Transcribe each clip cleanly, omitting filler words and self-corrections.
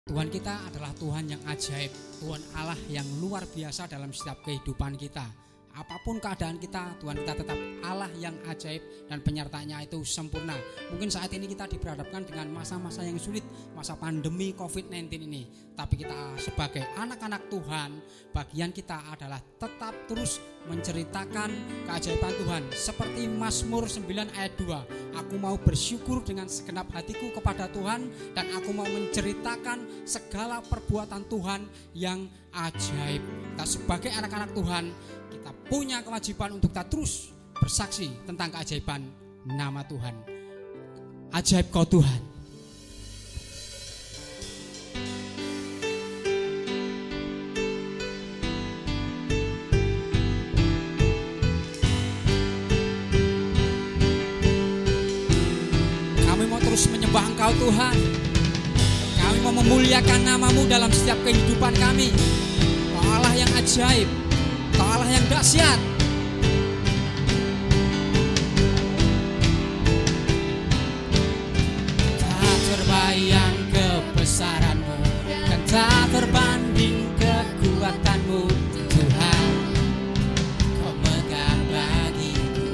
Tuhan kita adalah Tuhan yang ajaib, Tuhan Allah yang luar biasa dalam setiap kehidupan kita. Apapun keadaan kita, Tuhan kita tetap Allah yang ajaib dan penyertanya itu sempurna. Mungkin saat ini kita diperhadapkan dengan masa-masa yang sulit, masa pandemi COVID-19 ini. Tapi kita sebagai anak-anak Tuhan, bagian kita adalah tetap terus menceritakan keajaiban Tuhan. Seperti Mazmur 9 ayat 2, aku mau bersyukur dengan segenap hatiku kepada Tuhan, dan aku mau menceritakan segala perbuatan Tuhan yang ajaib. Kita sebagai anak-anak Tuhan, kita punya kewajiban untuk kita terus bersaksi tentang keajaiban nama Tuhan. Ajaib Kau Tuhan. Kami mau terus menyembah Engkau Tuhan. Kami mau memuliakan nama-Mu dalam setiap kehidupan kami. Kau Allah yang ajaib, Kau Allah yang dahsyat. Tak terbayang kebesaran-Mu, dan tak terbanding kekuatan-Mu Tuhan. Kau megah bagiku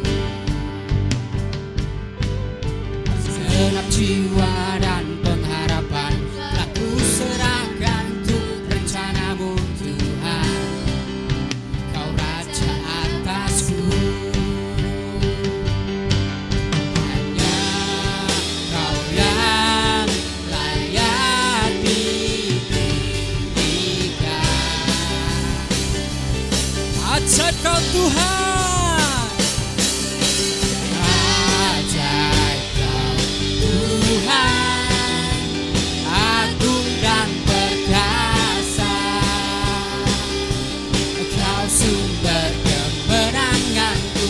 segenap jiwa dan pengharapan, telah ku serahkan untuk rencana-Mu Tuhan. Kau Raja atasku, hanya Kau yang layak ditinggikan. Ajaib Kau Tuhan, ajaib Kau Tuhan, agung dan perkasa. Kau sumber kemenanganku,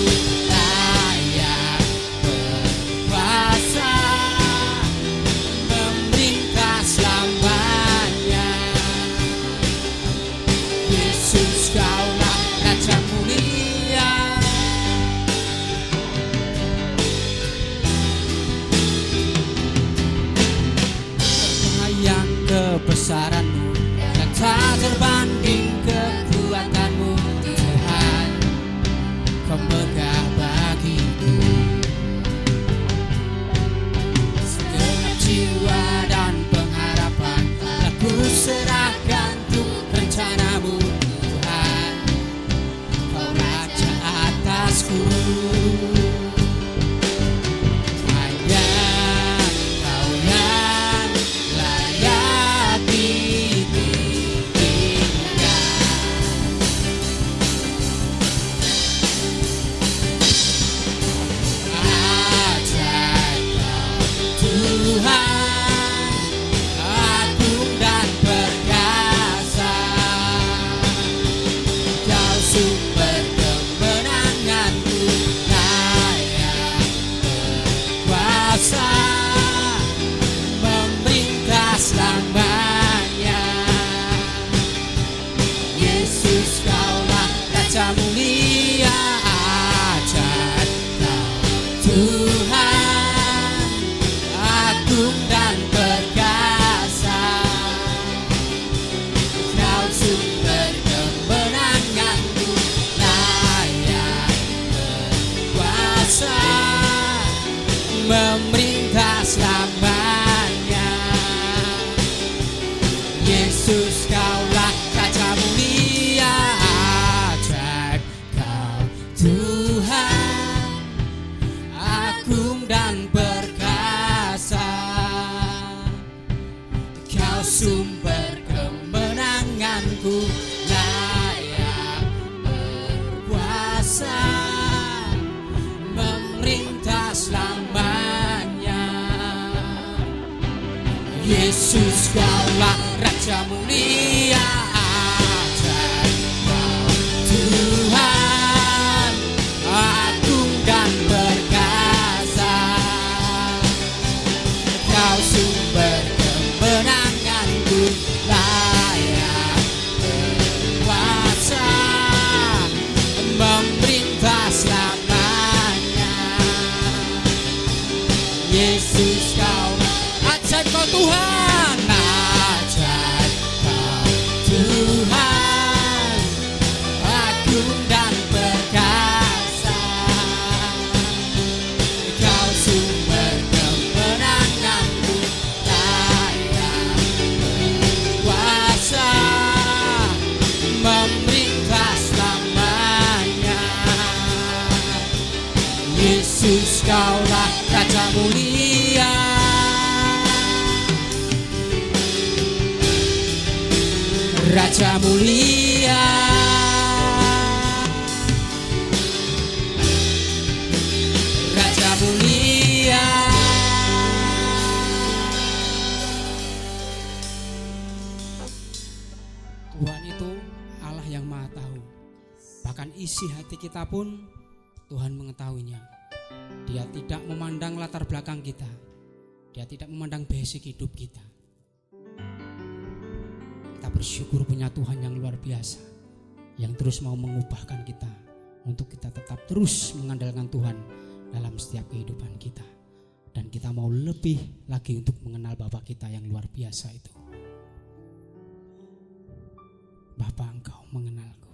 layak berkuasa, memerintah selamanya. Yesus, Kaulah Raja mulia. Terbayang kebesaran-Mu, dan tak terbanding kekuatan-Mu Tuhan. Kau megah bagiku segenap jiwa dan pengharapan, telah ku serahkan untuk rencana-Mu Tuhan. Kau Raja atasku, hanya Kau yang layak ditinggikan. Ajaib Kau Tuhan, agung dan perkasa. Kau sumber kemenanganku, layak berkuasa, memerintah selamanya. Yesus, Kaulah Raja mulia. Ajaib Kau Tuhan, agung dan perkasa. Kau sumber kemenanganku, layak berkuasa, memerintah selamanya. Yesus, Kaulah Raja mulia. Ajaib Kau Tuhan, agung dan perkasa. Kau sumber kemenanganku, layak berkuasa, memerintah selamanya. Yesus, Kaulah Raja mulia. Ajaib Kau Tuhan, agung dan perkasa. Kau sumber kemenanganku, layak berkuasa, memerintah selamanya. Yesus, Kau ajaib Kau Tuhan, ajaib Raja mulia, Raja mulia. Tuhan itu Allah yang Maha Tahu. Bahkan isi hati kita pun Tuhan mengetahuinya. Dia tidak memandang latar belakang kita. Dia tidak memandang basic hidup kita. Kita bersyukur punya Tuhan yang luar biasa, yang terus mau mengubahkan kita untuk kita tetap terus mengandalkan Tuhan dalam setiap kehidupan kita. Dan kita mau lebih lagi untuk mengenal Bapa kita yang luar biasa itu. Bapa, Engkau mengenalku.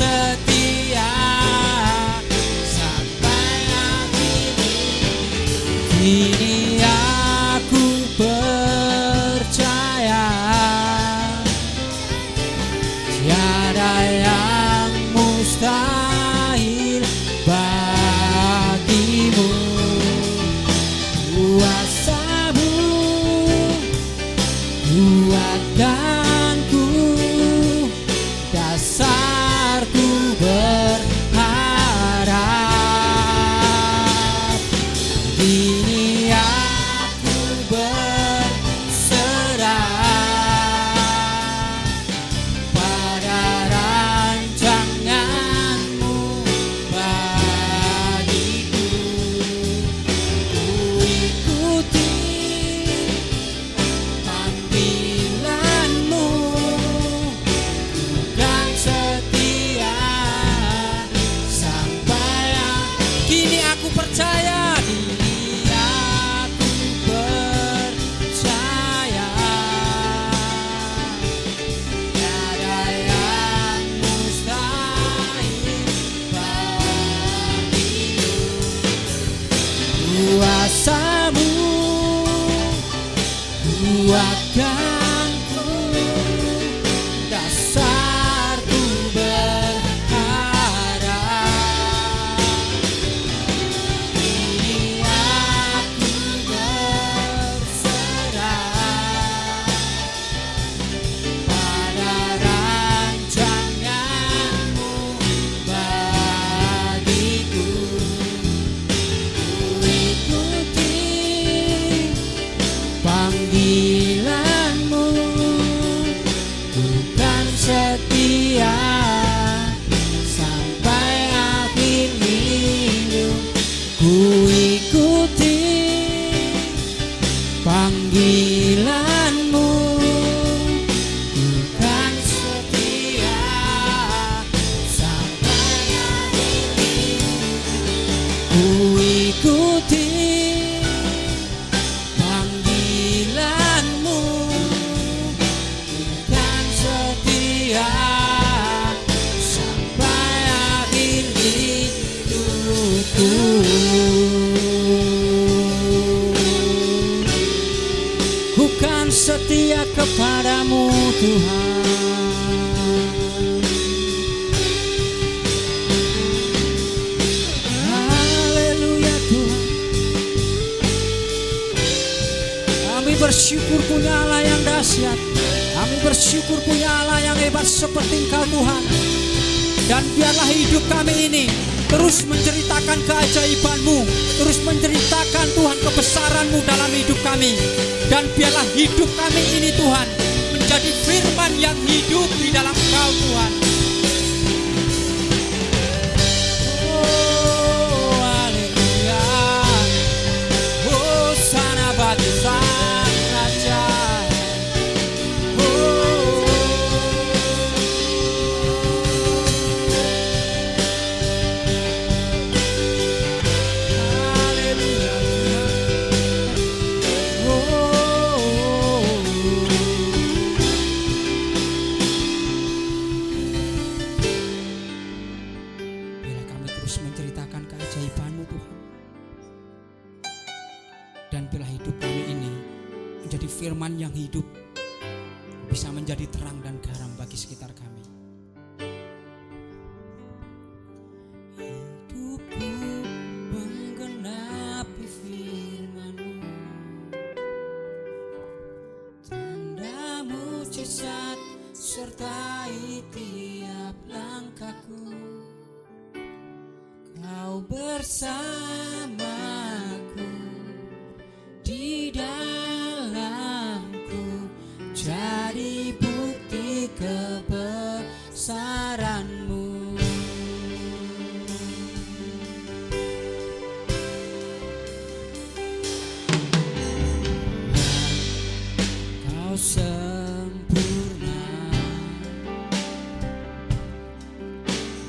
setia sampai akhir. Kini aku percaya tiada yang mustahil bagimu. Kuasamu kuatkanku, dasarku berharap. Kini aku berserah pada rancanganmu bagiku. Ku ikuti panggilanmu, bukan setia sampai kini aku percaya. Kini aku percaya tiada yang mustahil bagimu. Kuasamu kuatkanku, dasarku berharap. Kini aku berserah pada rancanganmu bagiku. Ku ikuti panggilanmu, bukan setia sampai akhir hidup. Ku ikuti panggilanmu, bukan setia sampai akhir hidup. Ku ikuti panggilanmu, bukan setia sampai akhir hidupku. Bukan setia kepadamu Tuhan. Haleluya Tuhan. Kami bersyukur punya Allah yang dahsyat. Kami bersyukur punya Allah yang hebat seperti Engkau Tuhan. Dan biarlah hidup kami ini terus menceritakan keajaiban-Mu, terus menceritakan Tuhan kebesaran-Mu dalam hidup kami. Dan biarlah hidup kami ini Tuhan menjadi firman yang hidup di dalam Engkau Tuhan. Oh haleluya, hosana bagi Sang Raja. Menceritakan keajaiban-Mu Tuhan. Dan bila hidup kami ini menjadi firman yang hidup, bisa menjadi terang dan garam bagi sekitar kami. Hidupku menggenapi firman-Mu, tanda mujizat sertai tiap langkahku. Kau bersamaku di dalamku, jadi bukti kebesaran-Mu. Kau sempurna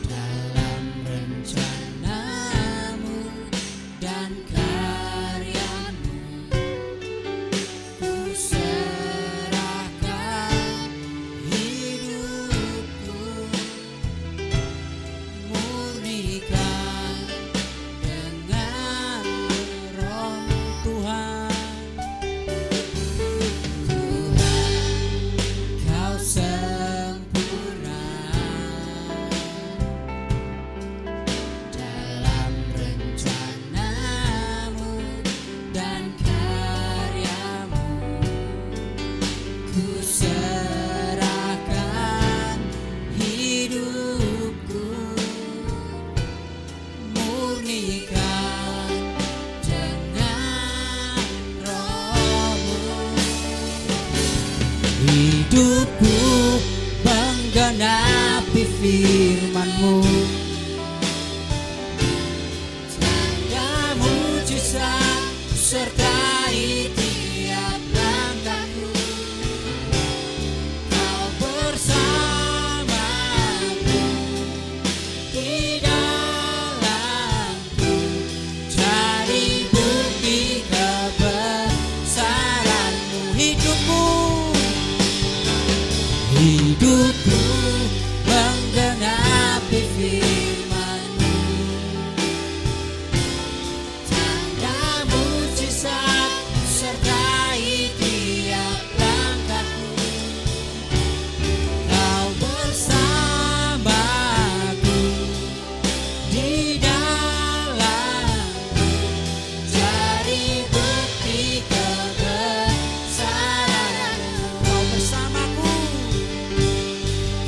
dalam rencana-Mu dan firman-Mu. Tanda mujizat sertai tiap langkahku. Kau bersamaku di dalamku, jadi bukti kebesaran-Mu. Hidupku menggenapi firman-Mu. Tanda mujizat sertai tiap langkahku. Kau bersamaku di dalamku, jadi bukti kebesaran-Mu. Kau bersamaku,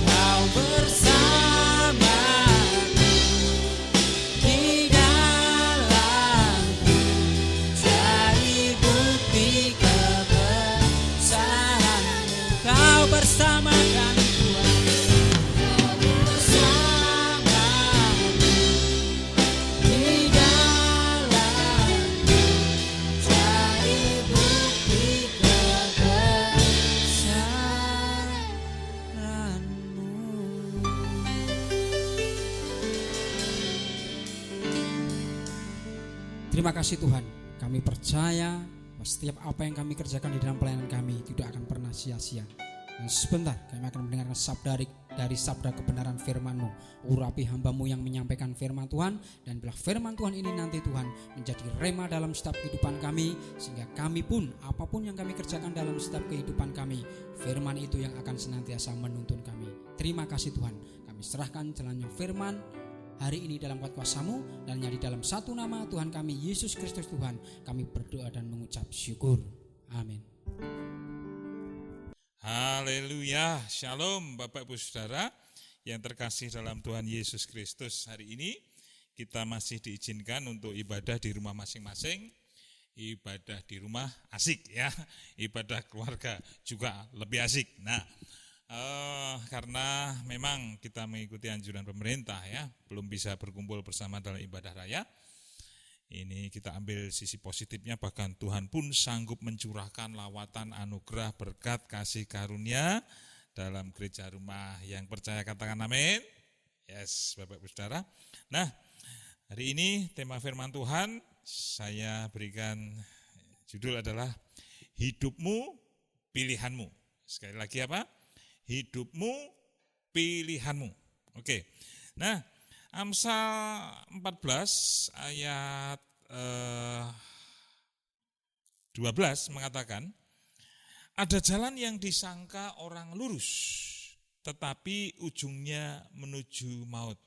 Kau bersamaku di dalamku, jadi bukti kebesaran-Mu. Kau bersama kami Tuhan. Kau bersamaku di dalamku, jadi bukti kebesaran-Mu. Terima kasih Tuhan, kami percaya bahwa setiap apa yang kami kerjakan di dalam pelayanan kami tidak akan pernah sia-sia. Dan sebentar kami akan mendengarkan sabda dari sabda kebenaran firman-Mu. Urapi hamba-Mu yang menyampaikan firman Tuhan, dan bila firman Tuhan ini nanti Tuhan menjadi rema dalam setiap kehidupan kami, sehingga kami pun apapun yang kami kerjakan dalam setiap kehidupan kami, firman itu yang akan senantiasa menuntun kami. Terima kasih Tuhan, kami serahkan jalannya firman hari ini dalam kuasa-Mu, dan hanya di dalam satu nama Tuhan kami Yesus Kristus Tuhan kami berdoa dan mengucap syukur. Amin. Haleluya, shalom Bapak Ibu Saudara yang terkasih dalam Tuhan Yesus Kristus. Hari ini kita masih diizinkan untuk ibadah di rumah masing-masing. Ibadah di rumah asik ya, ibadah keluarga juga lebih asik. Nah, karena memang kita mengikuti anjuran pemerintah ya, belum bisa berkumpul bersama dalam ibadah raya. Ini kita ambil sisi positifnya, bahkan Tuhan pun sanggup mencurahkan lawatan anugerah berkat kasih karunia dalam gereja rumah yang percaya, katakan amin. Yes, Bapak Ibu Saudara. Nah, hari ini tema firman Tuhan saya berikan judul adalah hidupmu pilihanmu. Sekali lagi apa? Hidupmu pilihanmu. Oke. Nah, Amsal 14 ayat 12 mengatakan, ada jalan yang disangka orang lurus, tetapi ujungnya menuju maut.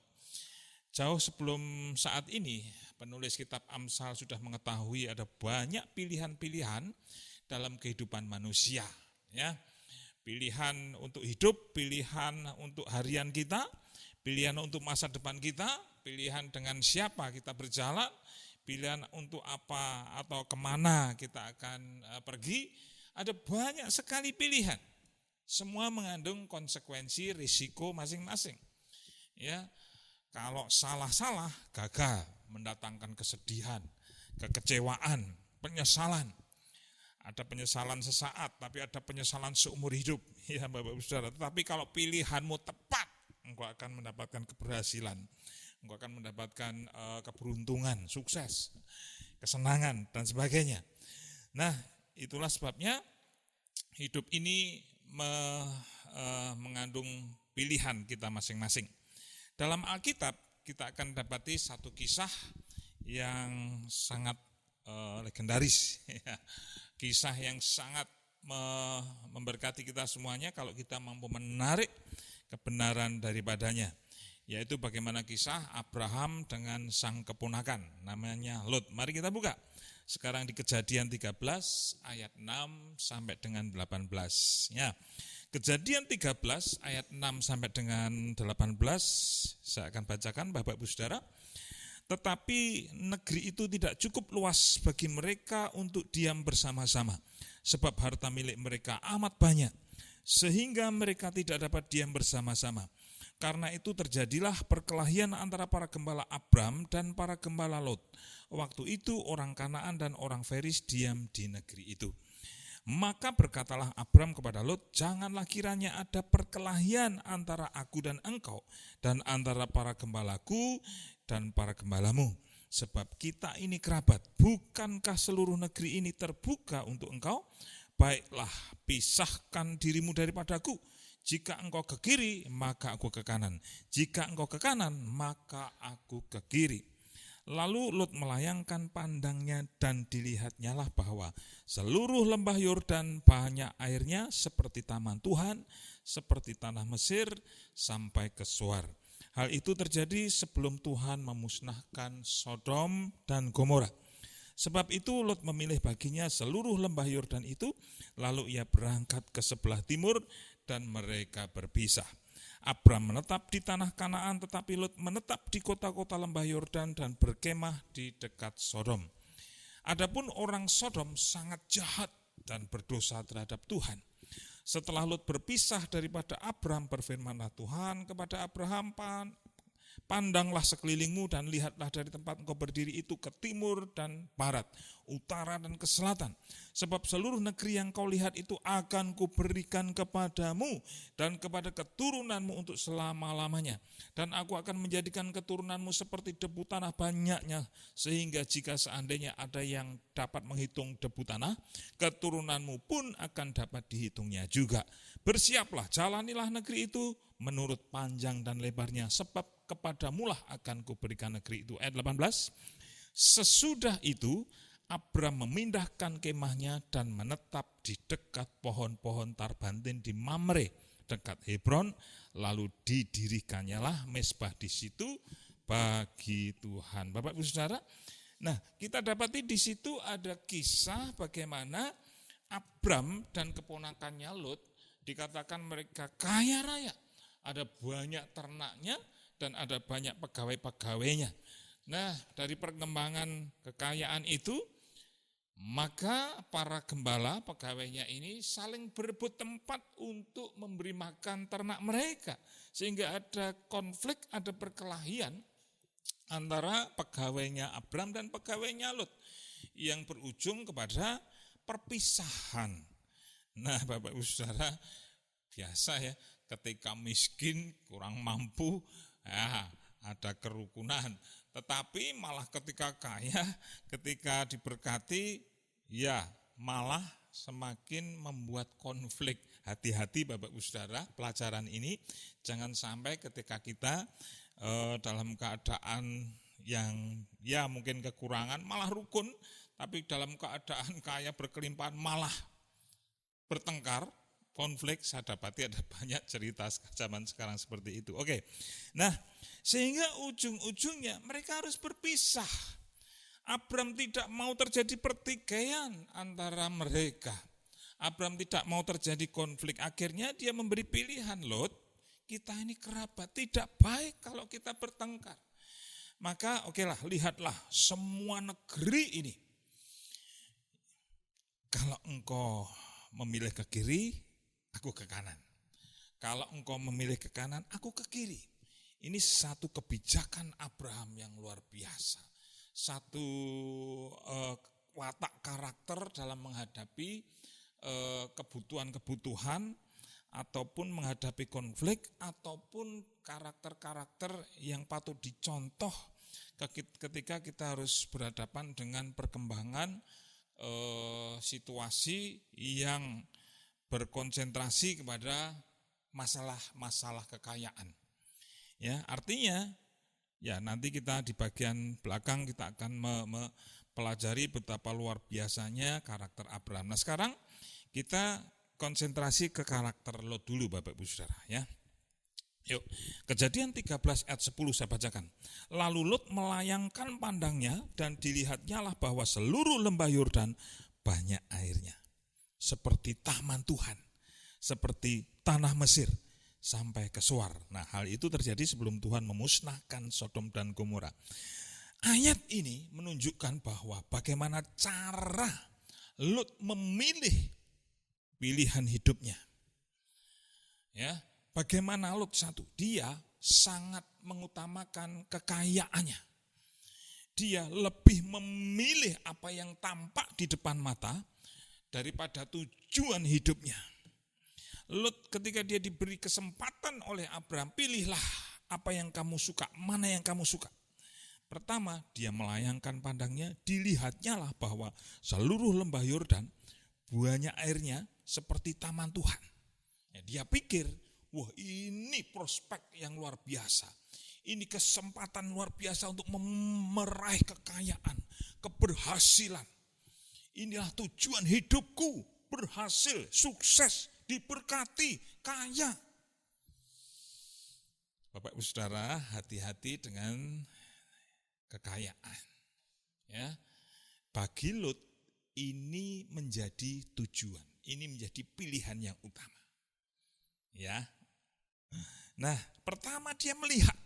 Jauh sebelum saat ini, penulis kitab Amsal sudah mengetahui ada banyak pilihan-pilihan dalam kehidupan manusia. Ya, pilihan untuk hidup, pilihan untuk harian kita, pilihan untuk masa depan kita, pilihan dengan siapa kita berjalan, pilihan untuk apa atau kemana kita akan pergi. Ada banyak sekali pilihan. Semua mengandung konsekuensi, risiko masing-masing. Ya, kalau salah-salah, gagal, mendatangkan kesedihan, kekecewaan, penyesalan. Ada penyesalan sesaat, tapi ada penyesalan seumur hidup. Ya, Bapak Ibu Saudara. Tetapi kalau pilihanmu tepat, engkau akan mendapatkan keberhasilan, engkau akan mendapatkan keberuntungan, sukses, kesenangan, dan sebagainya. Nah, itulah sebabnya hidup ini mengandung pilihan kita masing-masing. Dalam Alkitab, kita akan dapati satu kisah yang sangat legendaris, kisah yang sangat memberkati kita semuanya kalau kita mampu menarik kebenaran daripadanya, yaitu bagaimana kisah Abraham dengan sang keponakan namanya Lot. Mari kita buka sekarang di Kejadian 13 ayat 6 sampai dengan 18 ya. Kejadian 13 ayat 6 sampai dengan 18 saya akan bacakan Bapak Ibu Saudara. Tetapi negeri itu tidak cukup luas bagi mereka untuk diam bersama-sama, sebab harta milik mereka amat banyak, sehingga mereka tidak dapat diam bersama-sama. Karena itu terjadilah perkelahian antara para gembala Abram dan para gembala Lot. Waktu itu orang Kanaan dan orang Feris diam di negeri itu. Maka berkatalah Abram kepada Lot, janganlah kiranya ada perkelahian antara aku dan engkau, dan antara para gembalaku dan para gembalamu. Sebab kita ini kerabat, bukankah seluruh negeri ini terbuka untuk engkau? Baiklah, pisahkan dirimu daripadaku. Jika engkau ke kiri, maka aku ke kanan. Jika engkau ke kanan, maka aku ke kiri. Lalu Lot melayangkan pandangnya dan dilihatnyalah bahwa seluruh lembah Yordan banyak airnya seperti taman Tuhan, seperti tanah Mesir sampai ke Zoar. Hal itu terjadi sebelum Tuhan memusnahkan Sodom dan Gomora. Sebab itu Lot memilih baginya seluruh lembah Yordan itu, lalu ia berangkat ke sebelah timur dan mereka berpisah. Abram menetap di tanah Kanaan, tetapi Lot menetap di kota-kota lembah Yordan dan berkemah di dekat Sodom. Adapun orang Sodom sangat jahat dan berdosa terhadap Tuhan. Setelah Lot berpisah daripada Abram, berfirmanlah Tuhan kepada Abraham, pandanglah sekelilingmu dan lihatlah dari tempat engkau berdiri itu ke timur dan barat, utara dan ke selatan. Sebab seluruh negeri yang kau lihat itu akan kuberikan kepadamu dan kepada keturunanmu untuk selama-lamanya. Dan aku akan menjadikan keturunanmu seperti debu tanah banyaknya, sehingga jika seandainya ada yang dapat menghitung debu tanah, keturunanmu pun akan dapat dihitungnya juga. Bersiaplah, jalanilah negeri itu menurut panjang dan lebarnya, sebab kepadamulah akan kuberikan negeri itu. Ayat 18, sesudah itu Abram memindahkan kemahnya dan menetap di dekat pohon-pohon tarbantin di Mamre dekat Hebron, lalu didirikannya lah mezbah di situ bagi Tuhan. Bapak Ibu Saudara, nah kita dapati di situ ada kisah bagaimana Abram dan keponakannya Lot, dikatakan mereka kaya raya, ada banyak ternaknya dan ada banyak pegawai-pegawainya. Nah, dari perkembangan kekayaan itu, maka para gembala pegawainya ini saling berebut tempat untuk memberi makan ternak mereka. Sehingga ada konflik, ada perkelahian antara pegawainya Abram dan pegawainya Lot yang berujung kepada perpisahan. Nah, Bapak Ibu Saudara, biasa ya, ketika miskin, kurang mampu, ya, ada kerukunan. Tetapi malah ketika kaya, ketika diberkati, ya malah semakin membuat konflik. Hati-hati Bapak Ibu Saudara, pelajaran ini jangan sampai ketika kita dalam keadaan yang ya mungkin kekurangan malah rukun, tapi dalam keadaan kaya berkelimpahan malah bertengkar, konflik. Saya dapati ada banyak cerita zaman sekarang seperti itu. Oke, nah sehingga ujung-ujungnya mereka harus berpisah. Abram tidak mau terjadi pertikaian antara mereka. Abram tidak mau terjadi konflik. Akhirnya dia memberi pilihan, Lot, kita ini kerabat, tidak baik kalau kita bertengkar. Maka okelah, lihatlah semua negeri ini. Kalau engkau memilih ke kiri, aku ke kanan. Kalau engkau memilih ke kanan, aku ke kiri. Ini satu kebijakan Abraham yang luar biasa. Satu watak karakter dalam menghadapi kebutuhan-kebutuhan ataupun menghadapi konflik ataupun karakter-karakter yang patut dicontoh ketika kita harus berhadapan dengan perkembangan situasi yang berkonsentrasi kepada masalah-masalah kekayaan. Ya, artinya ya nanti kita di bagian belakang kita akan mempelajari betapa luar biasanya karakter Abraham. Nah, sekarang kita konsentrasi ke karakter Lot dulu Bapak Ibu Saudara ya. Yuk, Kejadian 13 ayat 10 saya bacakan. Lalu Lot melayangkan pandangnya dan dilihatnyalah bahwa seluruh lembah Yordan banyak airnya, seperti taman Tuhan, seperti tanah Mesir sampai ke Zoar. Nah, hal itu terjadi sebelum Tuhan memusnahkan Sodom dan Gomora. Ayat ini menunjukkan bahwa bagaimana cara Lot memilih pilihan hidupnya. Ya, bagaimana Lot satu? Dia sangat mengutamakan kekayaannya. Dia lebih memilih apa yang tampak di depan mata daripada tujuan hidupnya. Lot ketika dia diberi kesempatan oleh Abraham, pilihlah apa yang kamu suka, mana yang kamu suka. Pertama, dia melayangkan pandangnya, dilihatnya lah bahwa seluruh lembah Yordan, buahnya airnya seperti taman Tuhan. Ya, dia pikir, wah ini prospek yang luar biasa. Ini kesempatan luar biasa untuk meraih kekayaan, keberhasilan. Inilah tujuan hidupku, berhasil, sukses, diberkati, kaya. Bapak Ibu Saudara, hati-hati dengan kekayaan. Ya, bagi Lot ini menjadi tujuan, ini menjadi pilihan yang utama. Ya, nah pertama dia melihat,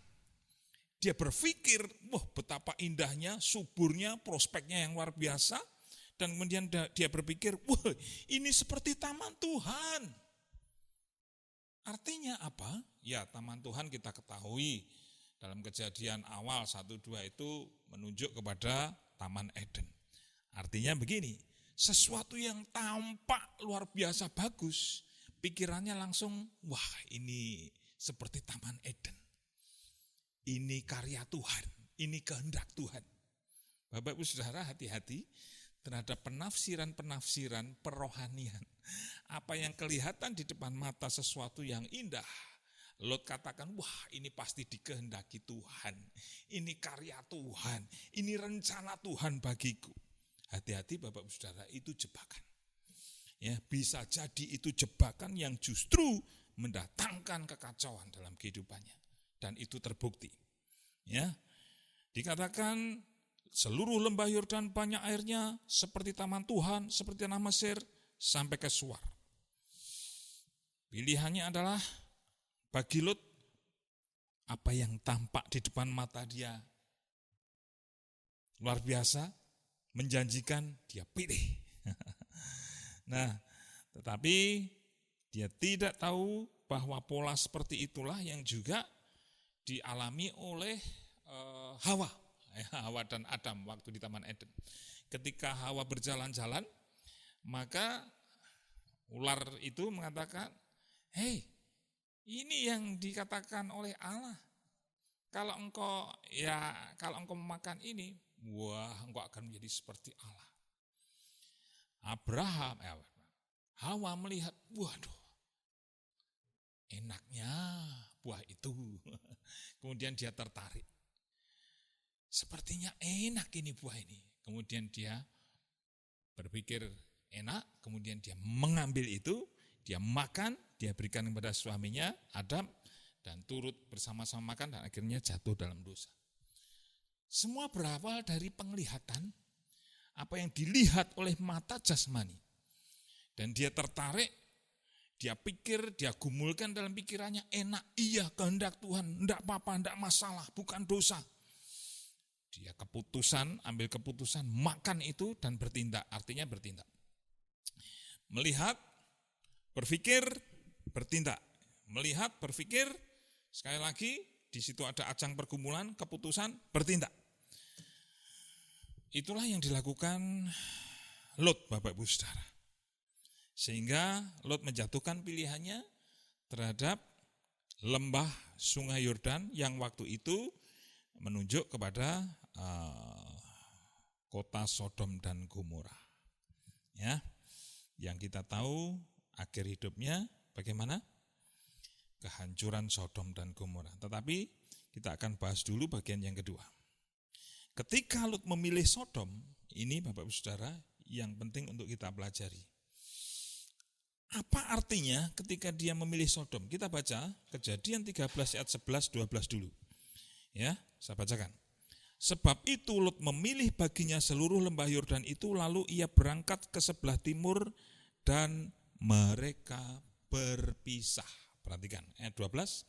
dia berpikir, wah betapa indahnya, suburnya, prospeknya yang luar biasa, dan kemudian dia berpikir, wah ini seperti taman Tuhan. Artinya apa? Ya, taman Tuhan kita ketahui dalam Kejadian awal 1-2 itu menunjuk kepada Taman Eden. Artinya begini, sesuatu yang tampak luar biasa bagus, pikirannya langsung, wah ini seperti Taman Eden. Ini karya Tuhan, ini kehendak Tuhan. Bapak Ibu Saudara, hati-hati terhadap penafsiran-penafsiran perohanian. Apa yang kelihatan di depan mata sesuatu yang indah, Lot katakan, wah ini pasti dikehendaki Tuhan, ini karya Tuhan, ini rencana Tuhan bagiku. Hati-hati Bapak Ibu Saudara, itu jebakan. Ya, bisa jadi itu jebakan yang justru mendatangkan kekacauan dalam kehidupannya. Dan itu terbukti. Ya, dikatakan seluruh lembah Yordan banyak airnya, seperti taman Tuhan, seperti tanah Mesir, sampai ke Suar. Pilihannya adalah bagi Lot, apa yang tampak di depan mata dia luar biasa, menjanjikan, dia pilih. Nah, tetapi dia tidak tahu bahwa pola seperti itulah yang juga dialami oleh Hawa dan Adam waktu di Taman Eden. Ketika Hawa berjalan-jalan, maka ular itu mengatakan, hei, ini yang dikatakan oleh Allah. Kalau engkau memakan ini, wah engkau akan menjadi seperti Allah. Hawa melihat, waduh, enaknya buah itu. Kemudian dia tertarik. Sepertinya enak ini buah ini. Kemudian dia berpikir enak, kemudian dia mengambil itu, dia makan, dia berikan kepada suaminya Adam, dan turut bersama-sama makan, dan akhirnya jatuh dalam dosa. Semua berawal dari penglihatan, apa yang dilihat oleh mata jasmani. Dan dia tertarik, dia pikir, dia gumulkan dalam pikirannya, enak, iya kehendak Tuhan, enggak apa-apa, enggak masalah, bukan dosa. Dia ambil keputusan, makan itu dan bertindak, artinya bertindak. Melihat, berpikir, bertindak. Melihat, berpikir, sekali lagi, di situ ada ajang pergumulan, keputusan, bertindak. Itulah yang dilakukan Lot, Bapak Ibu Saudara. Sehingga Lot menjatuhkan pilihannya terhadap lembah Sungai Yordan yang waktu itu menunjuk kepada kota Sodom dan Gomora. Ya, yang kita tahu akhir hidupnya bagaimana? Kehancuran Sodom dan Gomora. Tetapi kita akan bahas dulu bagian yang kedua. Ketika Lot memilih Sodom, ini Bapak Ibu Saudara yang penting untuk kita pelajari. Apa artinya ketika dia memilih Sodom? Kita baca Kejadian 13 ayat 11-12 dulu. Ya, saya bacakan. Sebab itu Lot memilih baginya seluruh lembah Yordan itu, lalu ia berangkat ke sebelah timur dan mereka berpisah. Perhatikan ayat 12.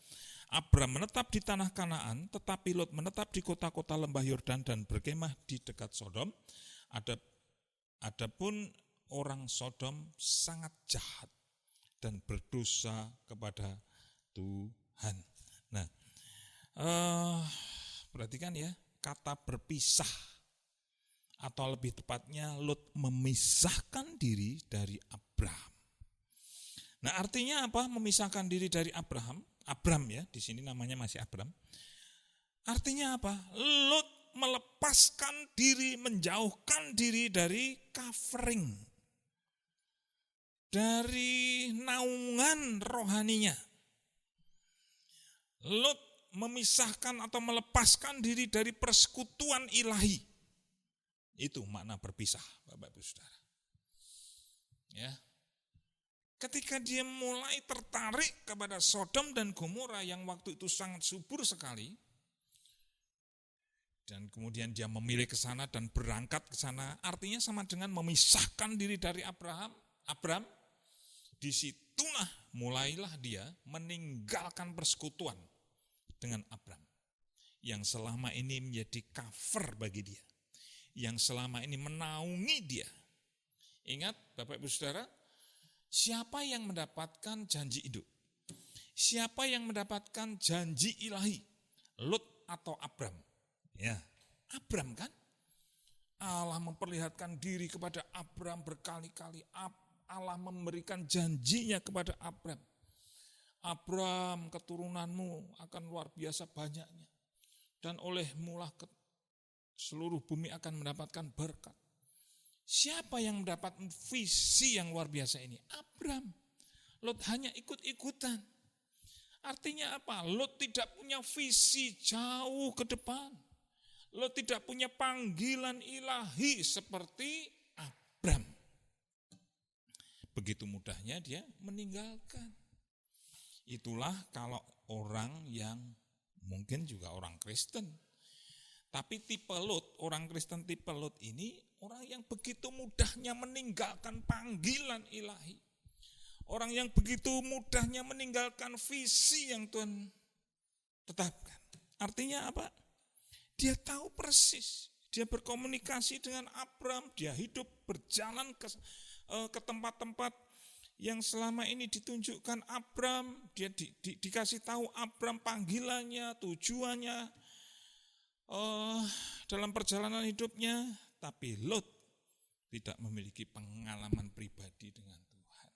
Abram menetap di tanah Kanaan, tetapi Lot menetap di kota-kota lembah Yordan dan berkemah di dekat Sodom. Adapun orang Sodom sangat jahat dan berdosa kepada Tuhan. Nah, perhatikan ya, kata berpisah atau lebih tepatnya Lot memisahkan diri dari Abraham. Nah, artinya apa? Memisahkan diri dari Abraham. Abram ya, di sini namanya masih Abram. Artinya apa? Lot melepaskan diri, menjauhkan diri dari covering, dari naungan rohaninya. Lot memisahkan atau melepaskan diri dari persekutuan ilahi. Itu makna berpisah, Bapak Ibu Saudara. Ya. Ketika dia mulai tertarik kepada Sodom dan Gomora yang waktu itu sangat subur sekali, dan kemudian dia memilih ke sana dan berangkat ke sana, artinya sama dengan memisahkan diri dari Abram, disitulah mulailah dia meninggalkan persekutuan dengan Abram, yang selama ini menjadi cover bagi dia, yang selama ini menaungi dia. Ingat Bapak Ibu Saudara, siapa yang mendapatkan janji hidup? Siapa yang mendapatkan janji ilahi? Lot atau Abram? Ya, Abram kan? Allah memperlihatkan diri kepada Abram berkali-kali. Allah memberikan janjinya kepada Abram. Abram, keturunanmu akan luar biasa banyaknya. Dan olehmu lah seluruh bumi akan mendapatkan berkat. Siapa yang mendapat visi yang luar biasa ini? Abram. Lot hanya ikut-ikutan. Artinya apa? Lot tidak punya visi jauh ke depan. Lot tidak punya panggilan ilahi seperti Abram. Begitu mudahnya dia meninggalkan. Itulah kalau orang yang mungkin juga orang Kristen. Tapi tipe Lot, orang Kristen tipe Lot ini orang yang begitu mudahnya meninggalkan panggilan ilahi. Orang yang begitu mudahnya meninggalkan visi yang Tuhan tetapkan. Artinya apa? Dia tahu persis. Dia berkomunikasi dengan Abram. Dia hidup berjalan ke tempat-tempat yang selama ini ditunjukkan Abram. Dia dikasih tahu Abram panggilannya, tujuannya dalam perjalanan hidupnya. Tapi Lot tidak memiliki pengalaman pribadi dengan Tuhan.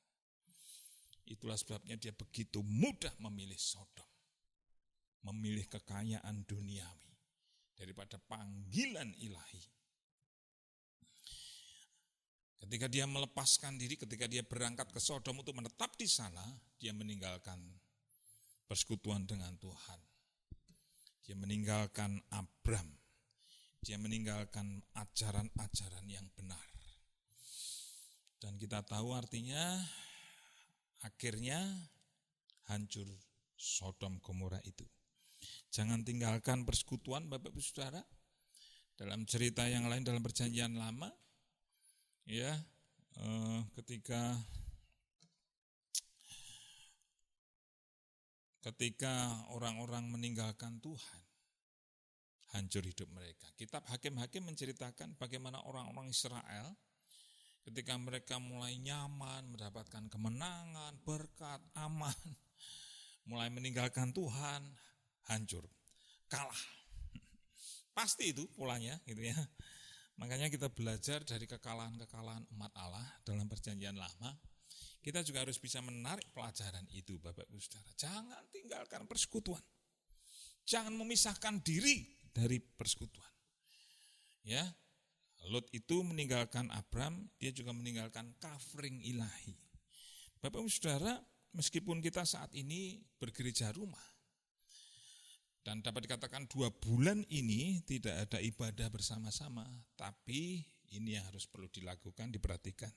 Itulah sebabnya dia begitu mudah memilih Sodom, memilih kekayaan duniawi daripada panggilan ilahi. Ketika dia melepaskan diri, ketika dia berangkat ke Sodom untuk menetap di sana, dia meninggalkan persekutuan dengan Tuhan. Dia meninggalkan Abram. Dia meninggalkan ajaran-ajaran yang benar. Dan kita tahu artinya akhirnya hancur Sodom Gomora itu. Jangan tinggalkan persekutuan Bapak Ibu Saudara. Dalam cerita yang lain dalam perjanjian lama, ya, ketika orang-orang meninggalkan Tuhan, hancur hidup mereka. Kitab Hakim-Hakim menceritakan bagaimana orang-orang Israel ketika mereka mulai nyaman, mendapatkan kemenangan, berkat, aman, mulai meninggalkan Tuhan, hancur, kalah. Pasti itu polanya gitu ya. Makanya kita belajar dari kekalahan-kekalahan umat Allah dalam perjanjian lama. Kita juga harus bisa menarik pelajaran itu Bapak Ibu Saudara. Jangan tinggalkan persekutuan. Jangan memisahkan diri dari persekutuan. Ya, Lot itu meninggalkan Abram, dia juga meninggalkan covering ilahi. Bapak Ibu Saudara, meskipun kita saat ini bergereja rumah, dan dapat dikatakan 2 bulan ini tidak ada ibadah bersama-sama, tapi ini yang harus perlu dilakukan, diperhatikan.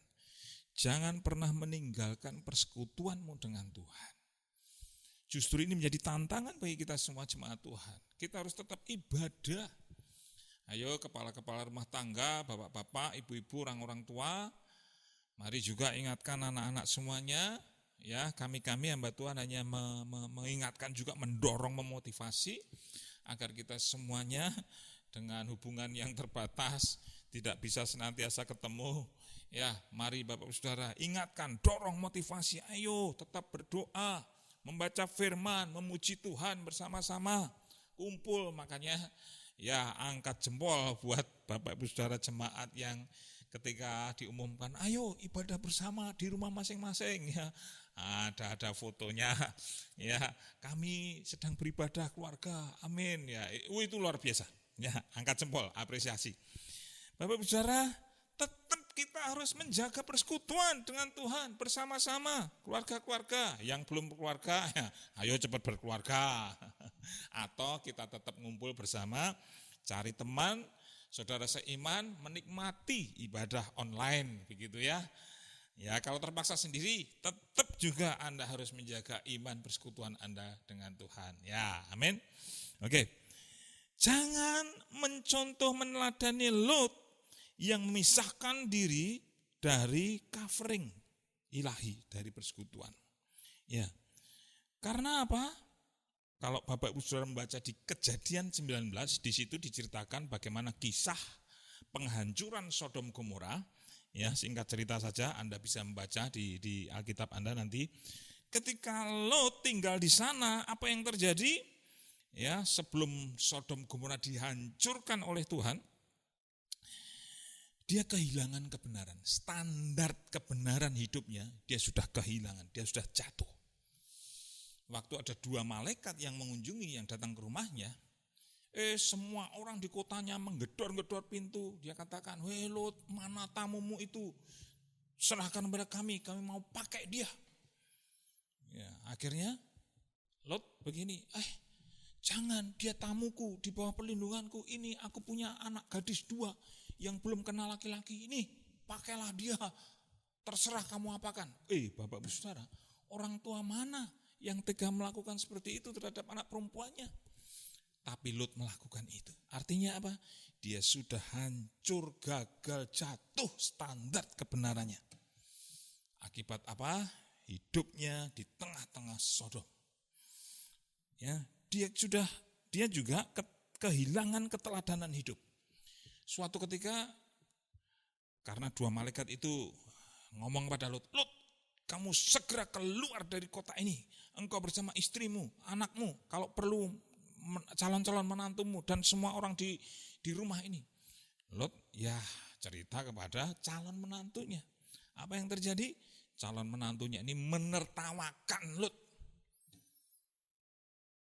Jangan pernah meninggalkan persekutuanmu dengan Tuhan. Justru ini menjadi tantangan bagi kita semua jemaat Tuhan. Kita harus tetap ibadah. Ayo kepala-kepala rumah tangga, bapak-bapak, ibu-ibu, orang-orang tua, mari juga ingatkan anak-anak semuanya. Ya, kami hamba Tuhan hanya mengingatkan juga, mendorong, memotivasi agar kita semuanya dengan hubungan yang terbatas tidak bisa senantiasa ketemu. Ya, mari Bapak Saudara ingatkan, dorong, motivasi, ayo tetap berdoa, membaca firman, memuji Tuhan bersama-sama, kumpul. Makanya ya angkat jempol buat Bapak Ibu Saudara jemaat yang ketika diumumkan, ayo ibadah bersama di rumah masing-masing, ya ada fotonya, ya kami sedang beribadah keluarga, amin, ya itu luar biasa, ya angkat jempol, apresiasi. Bapak Ibu Saudara, tetap kita harus menjaga persekutuan dengan Tuhan bersama-sama, keluarga-keluarga. Yang belum berkeluarga, ya, ayo cepat berkeluarga. Atau kita tetap ngumpul bersama, cari teman, saudara seiman, menikmati ibadah online, begitu ya. Ya kalau terpaksa sendiri, tetap juga Anda harus menjaga iman persekutuan Anda dengan Tuhan. Ya, amin. Oke, jangan mencontoh meneladani Lot yang memisahkan diri dari covering ilahi, dari persekutuan. Ya, karena apa? Kalau Bapak Ibu Saudara membaca di Kejadian 19, di situ diceritakan bagaimana kisah penghancuran Sodom Gomora. Ya, singkat cerita saja, Anda bisa membaca di Alkitab Anda nanti. Ketika Lot tinggal di sana, apa yang terjadi? Ya, sebelum Sodom Gomora dihancurkan oleh Tuhan, dia kehilangan kebenaran, standar kebenaran hidupnya dia sudah kehilangan, dia sudah jatuh. Waktu ada 2 malaikat yang mengunjungi, yang datang ke rumahnya, semua orang di kotanya menggedor-gedor pintu. Dia katakan, "Weh Lot, mana tamumu itu? Serahkan kepada kami mau pakai dia." Ya, akhirnya Lot begini, jangan, dia tamuku, di bawah perlindunganku. Ini aku punya anak gadis 2 yang belum kenal laki-laki. Ini pakailah dia, terserah kamu apakan. Bapak Ibu Saudara, orang tua mana yang tega melakukan seperti itu terhadap anak perempuannya? Tapi Lot melakukan itu. Artinya apa? Dia sudah hancur, gagal, jatuh standar kebenarannya. Akibat apa? Hidupnya di tengah-tengah Sodom. Ya, dia juga kehilangan keteladanan hidup. Suatu ketika, karena 2 malaikat itu ngomong pada Lot, "Lot, kamu segera keluar dari kota ini. Engkau bersama istrimu, anakmu, kalau perlu calon-calon menantumu dan semua orang di rumah ini." Lot ya cerita kepada calon menantunya. Apa yang terjadi? Calon menantunya ini menertawakan Lot.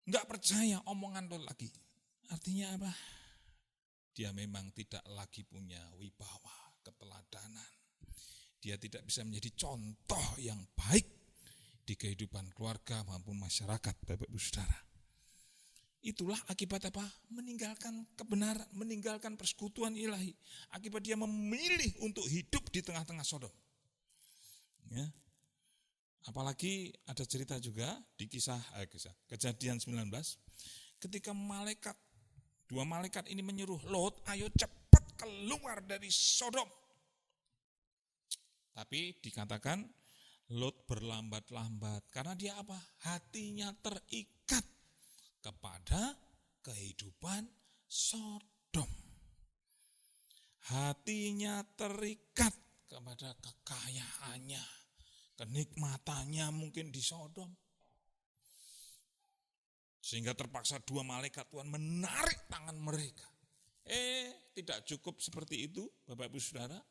Enggak percaya omongan Lot lagi. Artinya apa? Dia memang tidak lagi punya wibawa, keteladanan. Dia tidak bisa menjadi contoh yang baik di kehidupan keluarga maupun masyarakat, Bapak Ibu Saudara. Itulah akibat apa? Meninggalkan kebenaran, meninggalkan persekutuan ilahi. Akibat dia memilih untuk hidup di tengah-tengah Sodom. Ya. Apalagi ada cerita juga di kisah Kejadian 19, ketika 2 malaikat ini menyuruh Lot, ayo cepat keluar dari Sodom. Tapi dikatakan Lot berlambat-lambat karena dia apa? Hatinya terikat kepada kehidupan Sodom. Hatinya terikat kepada kekayaannya, kenikmatannya mungkin di Sodom. Sehingga terpaksa 2 malaikat Tuhan menarik tangan mereka. Tidak cukup seperti itu, Bapak Ibu Saudara.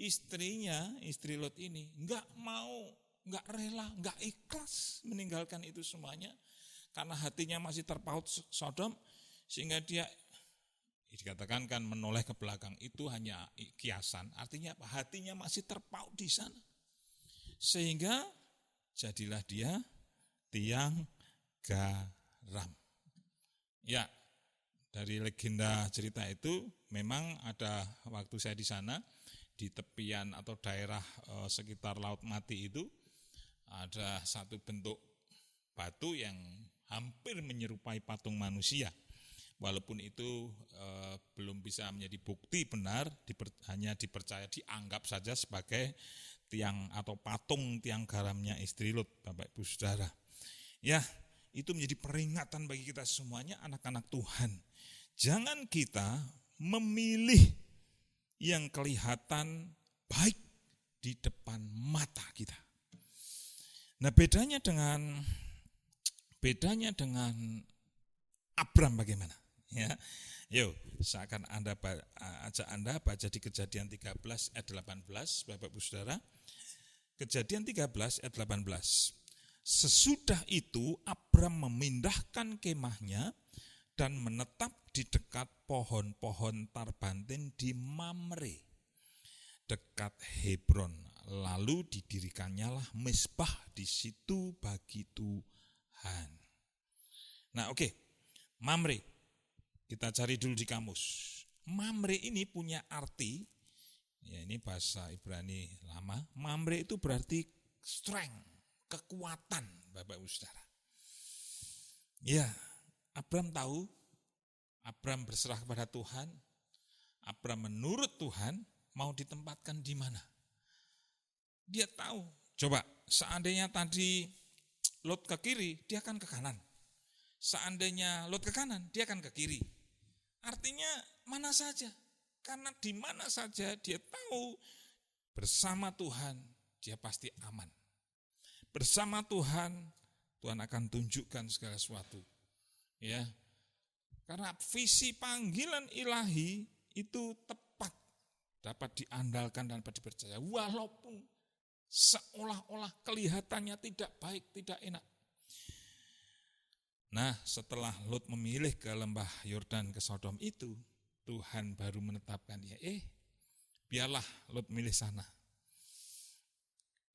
Istri Lot ini enggak mau, enggak rela, enggak ikhlas meninggalkan itu semuanya. Karena hatinya masih terpaut Sodom, sehingga dia dikatakan kan menoleh ke belakang itu hanya kiasan. Artinya apa? Hatinya masih terpaut di sana. Sehingga jadilah dia tiang garam. Ya, dari legenda cerita itu memang ada waktu saya di sana, di tepian atau daerah sekitar Laut Mati itu ada satu bentuk batu yang hampir menyerupai patung manusia. Walaupun itu belum bisa menjadi bukti benar, hanya dipercaya, dianggap saja sebagai tiang atau patung tiang garamnya istri Lot, Bapak Ibu Saudara. Ya, itu menjadi peringatan bagi kita semuanya, anak-anak Tuhan. Jangan kita memilih yang kelihatan baik di depan mata kita. Nah, bedanya dengan Bedanya dengan Abram bagaimana? Ya. Yuk, saya akan ajak Anda baca di Kejadian 13 ayat 18, Bapak Ibu Saudara. Kejadian 13 ayat 18. Sesudah itu Abram memindahkan kemahnya dan menetap di dekat pohon-pohon tarbantin di Mamre, dekat Hebron. Lalu didirikannya lah mezbah di situ bagi Tuhan. Nah, oke. Mamre. Kita cari dulu di kamus. Mamre ini punya arti, ya ini bahasa Ibrani lama. Mamre itu berarti strength, kekuatan, Bapak Ibu Saudara. Ya, Abram tahu, Abram berserah kepada Tuhan, Abram menurut Tuhan, mau ditempatkan di mana. Dia tahu, coba seandainya tadi Lot ke kiri, dia akan ke kanan. Seandainya Lot ke kanan, dia akan ke kiri. Artinya mana saja, karena di mana saja dia tahu bersama Tuhan, dia pasti aman. Bersama Tuhan, Tuhan akan tunjukkan segala sesuatu. Ya, karena visi panggilan ilahi itu tepat, dapat diandalkan dan dapat dipercaya, walaupun seolah-olah kelihatannya tidak baik, tidak enak. Nah, setelah Lot memilih ke lembah Yordan ke Sodom itu, Tuhan baru menetapkan dia, biarlah Lot milih sana.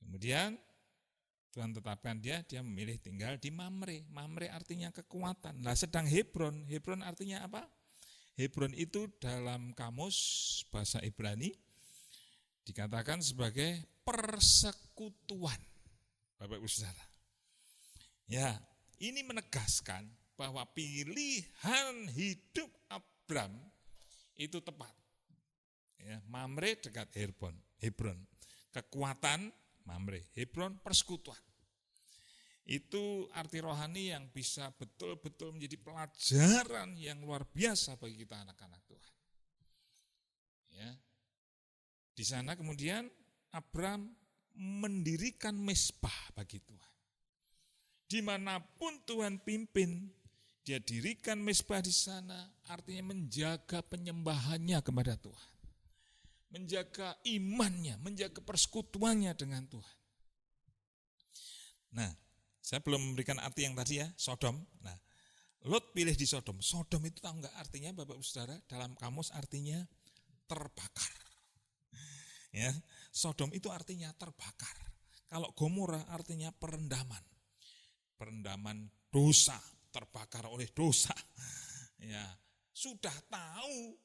Kemudian Tuhan tetapkan dia memilih tinggal di Mamre. Mamre artinya kekuatan. Nah, sedang Hebron artinya apa? Hebron itu dalam kamus bahasa Ibrani dikatakan sebagai persekutuan. Bapak Ibu Saudara. Ya, ini menegaskan bahwa pilihan hidup Abram itu tepat. Ya, Mamre dekat Hebron. Kekuatan Mamre, Hebron persekutuan. Itu arti rohani yang bisa betul-betul menjadi pelajaran yang luar biasa bagi kita anak-anak Tuhan. Ya. Di sana kemudian Abram mendirikan mezbah bagi Tuhan. Dimanapun Tuhan pimpin, dia dirikan mezbah di sana, artinya menjaga penyembahannya kepada Tuhan. Menjaga imannya, menjaga persekutuannya dengan Tuhan. Nah, saya belum memberikan arti yang tadi ya, Sodom. Nah, Lot pilih di Sodom. Sodom itu tahu enggak artinya, Bapak Ibu Saudara? Dalam kamus artinya terbakar. Ya, Sodom itu artinya terbakar. Kalau Gomora artinya perendaman. Perendaman dosa, terbakar oleh dosa. Ya, sudah tahu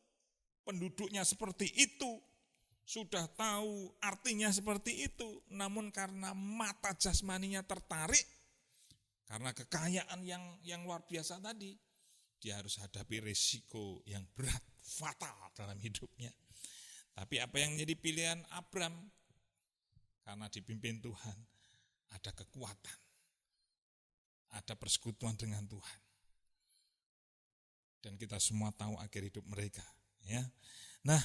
penduduknya seperti itu, sudah tahu artinya seperti itu, namun karena mata jasmaninya tertarik, karena kekayaan yang luar biasa tadi, dia harus hadapi risiko yang berat, fatal dalam hidupnya. Tapi apa yang menjadi pilihan Abram? Karena dipimpin Tuhan, ada kekuatan, ada persekutuan dengan Tuhan. Dan kita semua tahu akhir hidup mereka. Ya. Nah,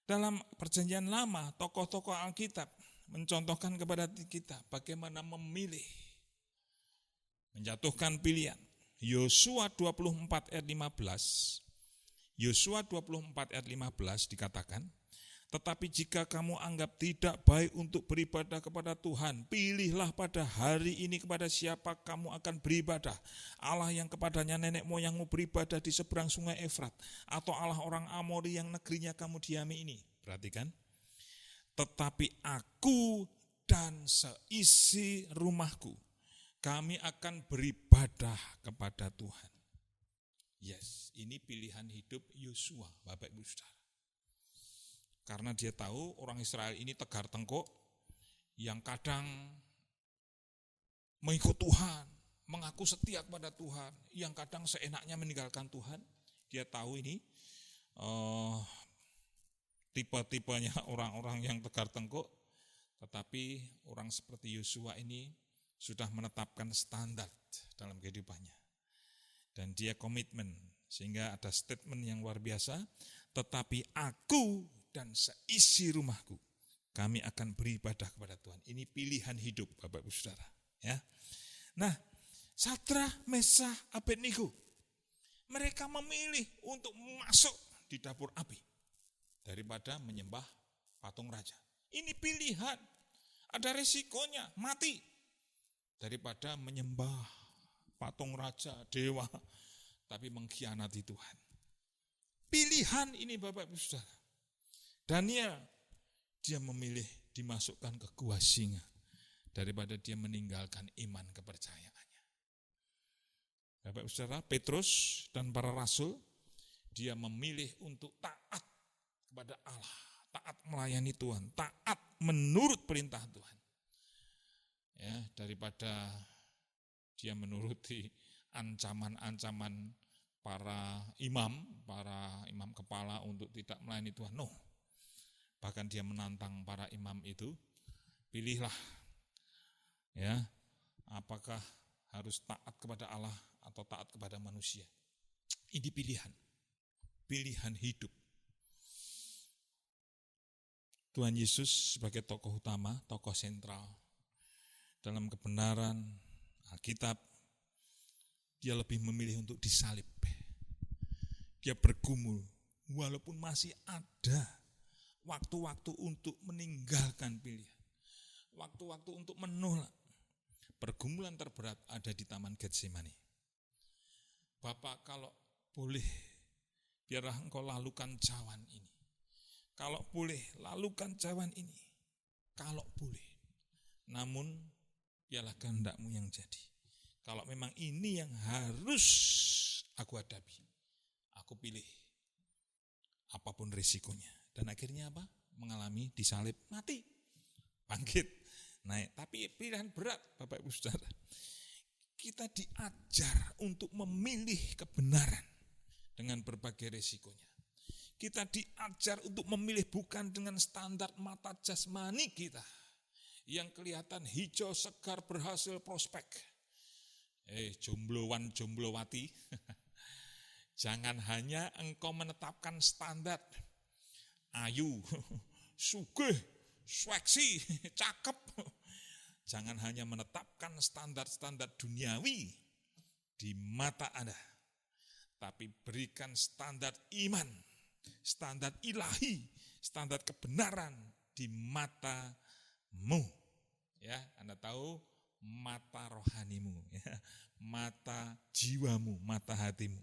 dalam perjanjian lama, tokoh-tokoh Alkitab mencontohkan kepada kita bagaimana memilih, menjatuhkan pilihan. Yosua 24 ayat 15, Yosua 24 ayat 15 dikatakan, tetapi jika kamu anggap tidak baik untuk beribadah kepada Tuhan, pilihlah pada hari ini kepada siapa kamu akan beribadah. Allah yang kepadanya nenek moyangmu beribadah di seberang sungai Efrat, atau Allah orang Amori yang negerinya kamu diami ini. Perhatikan. Tetapi aku dan seisi rumahku, kami akan beribadah kepada Tuhan. Yes, ini pilihan hidup Yosua, Bapak Ibu Saudara. Karena dia tahu orang Israel ini tegar tengkuk, yang kadang mengikut Tuhan, mengaku setia kepada Tuhan, yang kadang seenaknya meninggalkan Tuhan. Dia tahu ini tipe-tipenya orang-orang yang tegar tengkuk, tetapi orang seperti Yosua ini sudah menetapkan standar dalam kehidupannya. Dan dia komitmen, sehingga ada statement yang luar biasa, tetapi aku dan seisi rumahku, kami akan beribadah kepada Tuhan. Ini pilihan hidup, Bapak Ibu Saudara. Ya. Nah, Sadrah, Mesah, Abednego. Mereka memilih untuk masuk di dapur api daripada menyembah patung raja. Ini pilihan, ada resikonya, mati. Daripada menyembah patung raja, dewa, tapi mengkhianati Tuhan. Pilihan ini Bapak Ibu Saudara. Daniel, dia memilih dimasukkan ke gua singa daripada dia meninggalkan iman kepercayaannya. Bapak Ibu Saudara, Petrus dan para rasul, dia memilih untuk taat kepada Allah, taat melayani Tuhan, taat menurut perintah Tuhan. Ya, daripada dia menuruti ancaman-ancaman para imam kepala untuk tidak melayani Tuhan. No. Bahkan dia menantang para imam itu, pilihlah ya, apakah harus taat kepada Allah atau taat kepada manusia. Ini pilihan hidup. Tuhan Yesus sebagai tokoh utama, tokoh sentral dalam kebenaran Alkitab, dia lebih memilih untuk disalib. Dia bergumul, walaupun masih ada waktu-waktu untuk meninggalkan pilihan, waktu-waktu untuk menolak. Pergumulan terberat ada di Taman Getsemani. Bapak, kalau boleh, biarlah engkau lalukan cawan ini. Kalau boleh, lalukan cawan ini. Kalau boleh. Namun, biarlah kehendakmu yang jadi. Kalau memang ini yang harus aku hadapi, aku pilih apapun risikonya. Dan akhirnya apa? Mengalami disalib, mati, bangkit, naik. Tapi pilihan berat, Bapak Ibu Saudara. Kita diajar untuk memilih kebenaran dengan berbagai risikonya. Kita diajar untuk memilih bukan dengan standar mata jasmani kita yang kelihatan hijau, segar, berhasil, prospek. Jomblowan, jomblowati, jangan hanya engkau menetapkan standar ayu, sugih, seksi, cakep. Jangan hanya menetapkan standar-standar duniawi di mata Anda, tapi berikan standar iman, standar ilahi, standar kebenaran di matamu. Ya, Anda tahu mata rohanimu, ya, mata jiwamu, mata hatimu.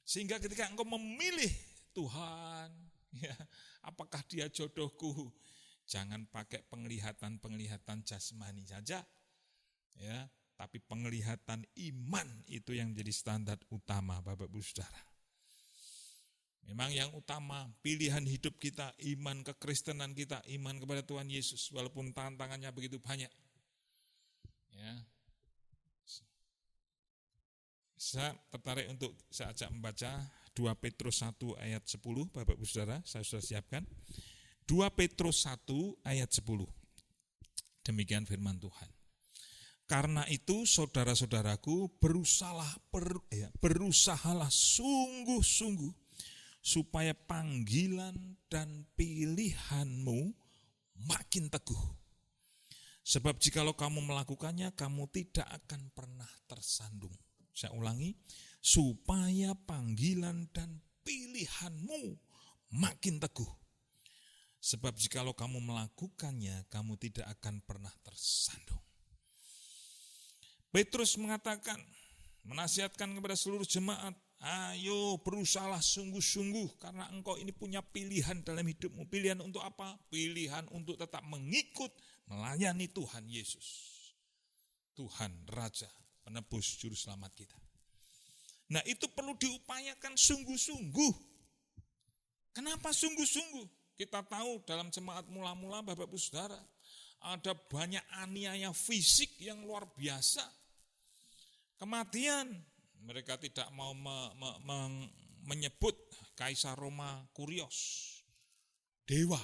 Sehingga ketika engkau memilih Tuhan, ya, apakah dia jodohku? Jangan pakai penglihatan jasmani saja, ya, tapi penglihatan iman itu yang jadi standar utama, Bapak Ibu Saudara. Memang yang utama pilihan hidup kita, iman kekristenan kita, iman kepada Tuhan Yesus, walaupun tantangannya begitu banyak. Ya. Saya tertarik untuk saya ajak membaca 2 Petrus 1 ayat 10, Bapak Ibu Saudara, saya sudah siapkan. 2 Petrus 1 ayat 10. Demikian firman Tuhan. Karena itu saudara-saudaraku, berusahalah sungguh-sungguh supaya panggilan dan pilihanmu makin teguh. Sebab jikalau kamu melakukannya, kamu tidak akan pernah tersandung. Saya ulangi, supaya panggilan dan pilihanmu makin teguh. Sebab jikalau kamu melakukannya, kamu tidak akan pernah tersandung. Petrus mengatakan, menasihatkan kepada seluruh jemaat, ayo berusahalah sungguh-sungguh, karena engkau ini punya pilihan dalam hidupmu. Pilihan untuk apa? Pilihan untuk tetap mengikut, melayani Tuhan Yesus. Tuhan, Raja, Penebus, Juru Selamat kita. Nah, itu perlu diupayakan sungguh-sungguh. Kenapa sungguh-sungguh? Kita tahu dalam jemaat mula-mula, Bapak Ibu Saudara, ada banyak aniaya fisik yang luar biasa. Kematian, mereka tidak mau menyebut Kaisar Roma Kurios, dewa,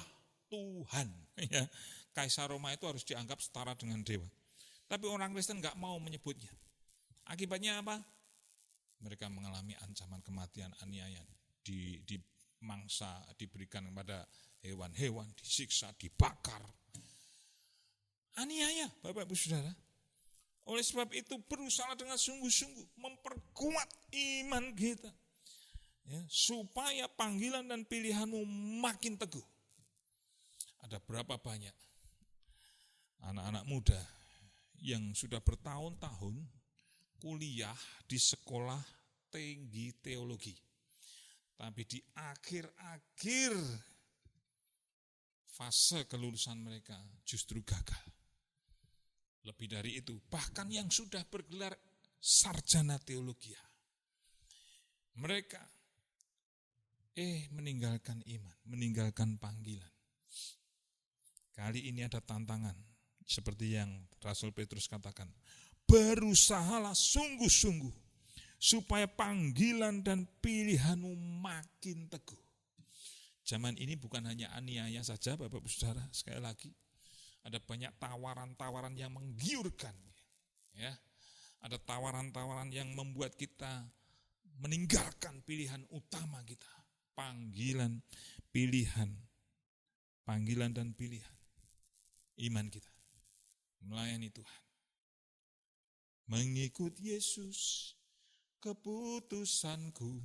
Tuhan. Ya, Kaisar Roma itu harus dianggap setara dengan dewa. Tapi orang Kristen nggak mau menyebutnya. Akibatnya apa? Mereka mengalami ancaman kematian, aniaya, dimangsa, diberikan kepada hewan-hewan, disiksa, dibakar. Aniaya, Bapak Ibu Saudara. Oleh sebab itu berusaha dengan sungguh-sungguh memperkuat iman kita. Ya, supaya panggilan dan pilihanmu makin teguh. Ada berapa banyak anak-anak muda yang sudah bertahun-tahun kuliah di sekolah tinggi teologi. Tapi di akhir-akhir fase kelulusan mereka justru gagal. Lebih dari itu, bahkan yang sudah bergelar sarjana teologi, mereka meninggalkan iman, meninggalkan panggilan. Kali ini ada tantangan, seperti yang Rasul Petrus katakan, berusahalah sungguh-sungguh, supaya panggilan dan pilihanmu makin teguh. Zaman ini bukan hanya aniaya saja, Bapak-Ibu Saudara, sekali lagi, ada banyak tawaran-tawaran yang menggiurkan. Ya, ada tawaran-tawaran yang membuat kita meninggalkan pilihan utama kita. Panggilan, pilihan, panggilan dan pilihan. Iman kita, melayani Tuhan. Mengikut Yesus, keputusanku.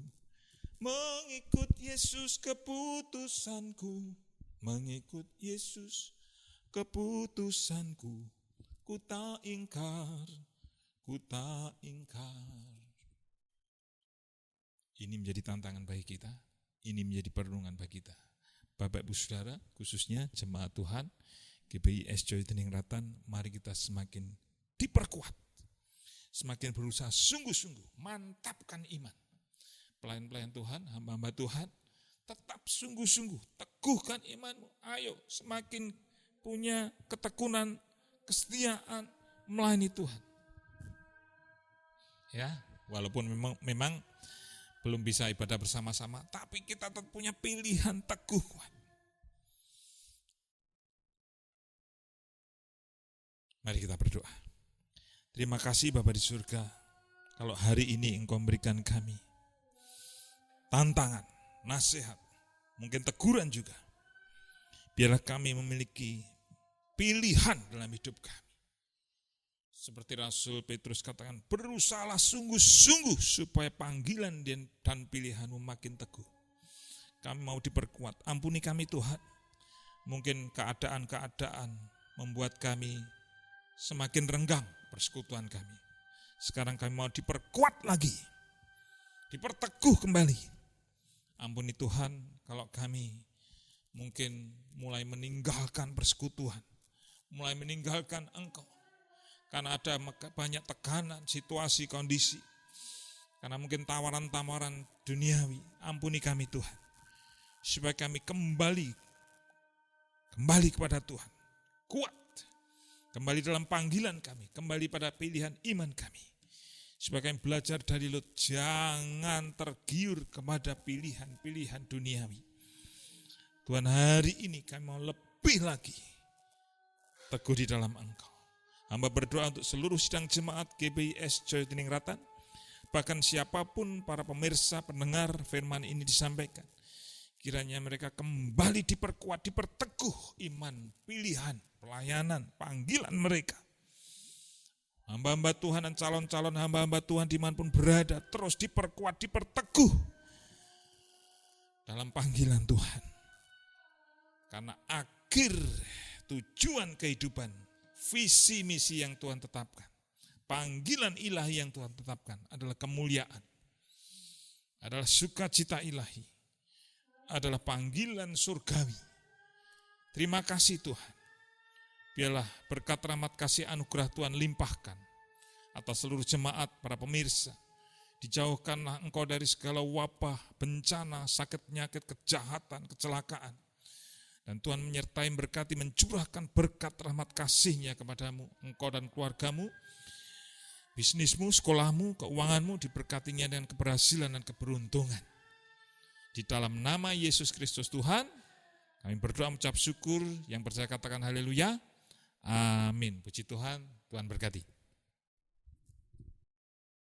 Mengikut Yesus, keputusanku. Mengikut Yesus, keputusanku. Ku tak ingkar, ku tak ingkar. Ini menjadi tantangan bagi kita. Ini menjadi perenungan bagi kita. Bapak Ibu Saudara, khususnya jemaat Tuhan, GBI Joy Tiningrat, mari kita semakin diperkuat. Semakin berusaha sungguh-sungguh, mantapkan iman. Pelayan-pelayan Tuhan, hamba-hamba Tuhan, tetap sungguh-sungguh, teguhkan imanmu. Ayo, semakin punya ketekunan, kesetiaan, melayani Tuhan. Ya, walaupun memang belum bisa ibadah bersama-sama, tapi kita tetap punya pilihan teguh kuat. Mari kita berdoa. Terima kasih Bapa di surga, kalau hari ini Engkau memberikan kami tantangan, nasihat, mungkin teguran juga. Biarlah kami memiliki pilihan dalam hidup kami. Seperti Rasul Petrus katakan, berusahalah sungguh-sungguh supaya panggilan dan pilihanmu makin teguh. Kami mau diperkuat, ampuni kami Tuhan. Mungkin keadaan-keadaan membuat kami semakin renggang persekutuan kami. Sekarang kami mau diperkuat lagi, diperteguh kembali. Ampuni Tuhan kalau kami mungkin mulai meninggalkan persekutuan, mulai meninggalkan Engkau. Karena ada banyak tekanan, situasi, kondisi. Karena mungkin tawaran-tawaran duniawi. Ampuni kami Tuhan. Supaya kami kembali kepada Tuhan. Kuat. Kembali dalam panggilan kami. Kembali pada pilihan iman kami. Supaya kami belajar dari Lut. Jangan tergiur kepada pilihan-pilihan duniawi. Tuhan, hari ini kami mau lebih lagi teguh di dalam Engkau. Hamba berdoa untuk seluruh sidang jemaat GBIS Joy Tiningrat, bahkan siapapun para pemirsa, pendengar firman ini disampaikan. Kiranya mereka kembali diperkuat, diperteguh iman, pilihan, pelayanan, panggilan mereka. Hamba-hamba Tuhan dan calon-calon hamba-hamba Tuhan dimanapun berada, terus diperkuat, diperteguh dalam panggilan Tuhan. Karena akhir tujuan kehidupan, visi misi yang Tuhan tetapkan, panggilan ilahi yang Tuhan tetapkan adalah kemuliaan, adalah sukacita ilahi, adalah panggilan surgawi. Terima kasih Tuhan. Biarlah berkat rahmat kasih anugerah Tuhan limpahkan atas seluruh jemaat, para pemirsa. Dijauhkanlah Engkau dari segala wabah, bencana, sakit, penyakit, kejahatan, kecelakaan. Dan Tuhan menyertai, berkati, mencurahkan berkat rahmat kasih-Nya kepadamu, engkau dan keluargamu, bisnismu, sekolahmu, keuanganmu, diberkatinya dengan keberhasilan dan keberuntungan. Di dalam nama Yesus Kristus Tuhan, kami berdoa mengucap syukur, yang percaya katakan haleluya, amin. Puji Tuhan, Tuhan berkati.